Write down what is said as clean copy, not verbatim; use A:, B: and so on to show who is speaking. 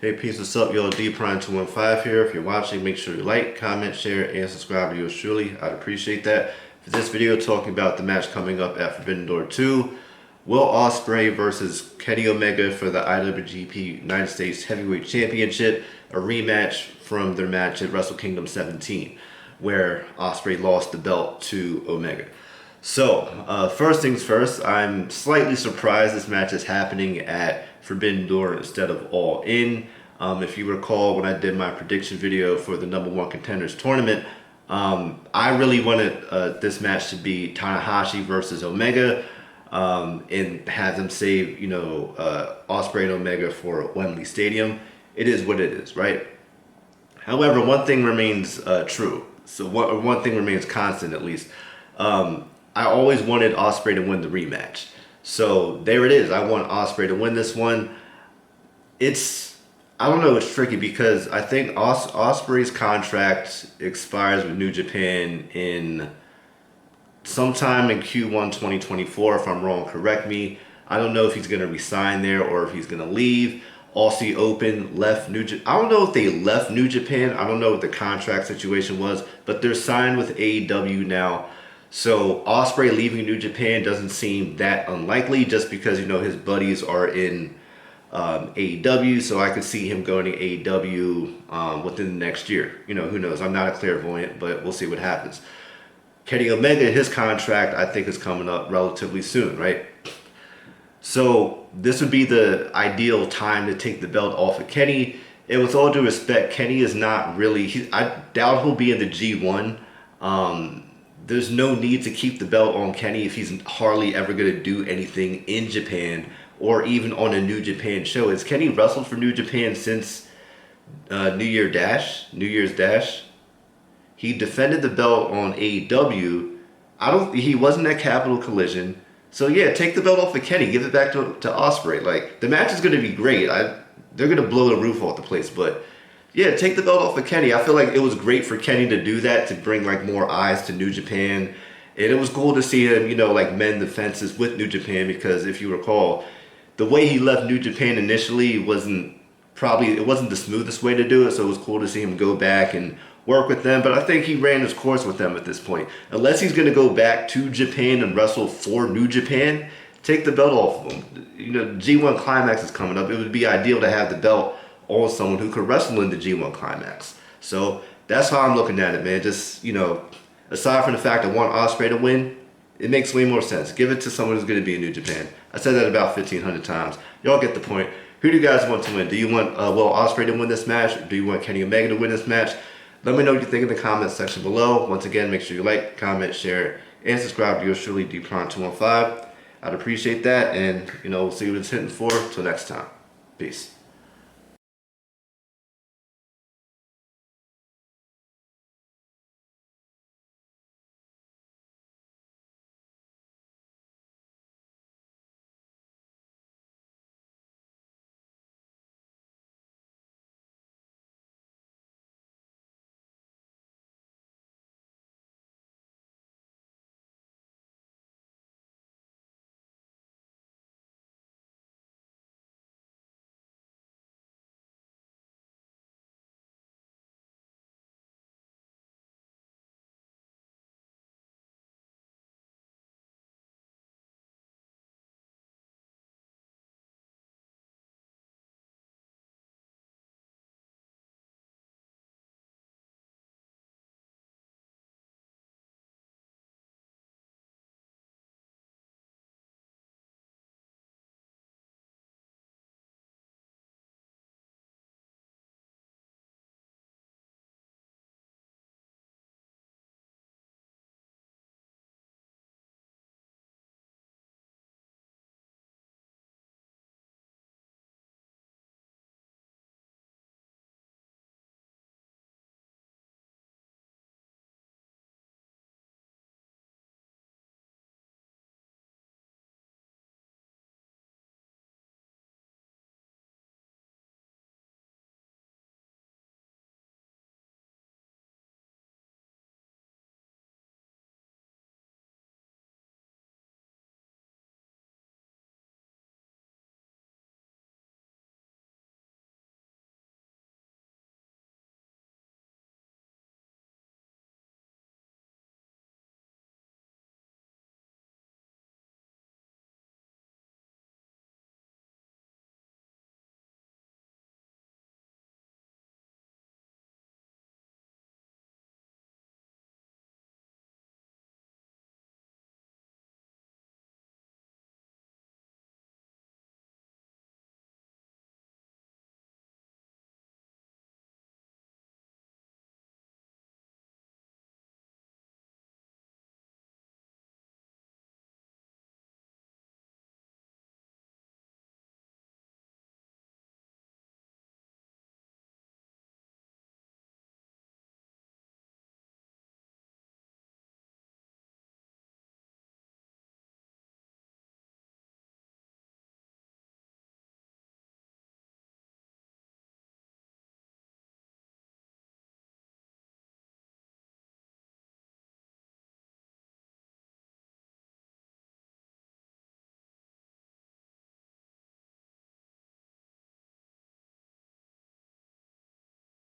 A: Hey, peace, what's up, yo? D-Prime215 here. If you're watching, make sure you like, comment, share, and subscribe to yours truly. I'd appreciate that. For this video, talking about the match coming up at Forbidden Door 2, Will Ospreay versus Kenny Omega for the IWGP United States Heavyweight Championship, a rematch from their match at Wrestle Kingdom 17, where Ospreay lost the belt to Omega. So, first things first, I'm slightly surprised this match is happening at Forbidden Door instead of All In. If you recall, when I did my prediction video for the #1 Contenders Tournament, I really wanted this match to be Tanahashi versus Omega, and have them save, Ospreay and Omega for Wembley Stadium. It is what it is, right? However, one thing remains true. So one thing remains constant, at least. I always wanted Ospreay to win the rematch. So there it is. I want Ospreay to win this one. I don't know, it's tricky because I think Ospreay's contract expires with New Japan in sometime in Q1 2024. If I'm wrong, correct me. I don't know if he's going to resign there or if he's going to leave. Aussie Open left New Japan. I don't know if they left New Japan. I don't know what the contract situation was, but they're signed with AEW now. So Ospreay leaving New Japan doesn't seem that unlikely just because, his buddies are in AEW. So I could see him going to AEW within the next year. Who knows? I'm not a clairvoyant, but we'll see what happens. Kenny Omega, his contract, I think, is coming up relatively soon, right? So this would be the ideal time to take the belt off of Kenny. And with all due respect, Kenny is not really... I doubt he'll be in the G1. There's no need to keep the belt on Kenny if he's hardly ever going to do anything in Japan or even on a New Japan show. Has Kenny wrestled for New Japan since New Year's Dash? He defended the belt on AEW. He wasn't at Capital Collision. So yeah, take the belt off of Kenny, give it back to Ospreay. Like, the match is going to be great. They're going to blow the roof off the place, but yeah, take the belt off of Kenny. I feel like it was great for Kenny to do that, to bring more eyes to New Japan. And it was cool to see him, mend the fences with New Japan, because if you recall, the way he left New Japan initially wasn't the smoothest way to do it. So it was cool to see him go back and work with them. But I think he ran his course with them at this point. Unless he's going to go back to Japan and wrestle for New Japan, take the belt off of him. G1 Climax is coming up. It would be ideal to have the belt on someone who could wrestle in the G1 Climax. So that's how I'm looking at it, man. Just, aside from the fact I want Ospreay to win, it makes way more sense. Give it to someone who's going to be in New Japan. I said that about 1,500 times. Y'all get the point. Who do you guys want to win? Do you want Will Ospreay to win this match? Or do you want Kenny Omega to win this match? Let me know what you think in the comments section below. Once again, make sure you like, comment, share, and subscribe to yours truly, D-Prime215. I'd appreciate that, and we'll see what it's hitting for. Till next time. Peace.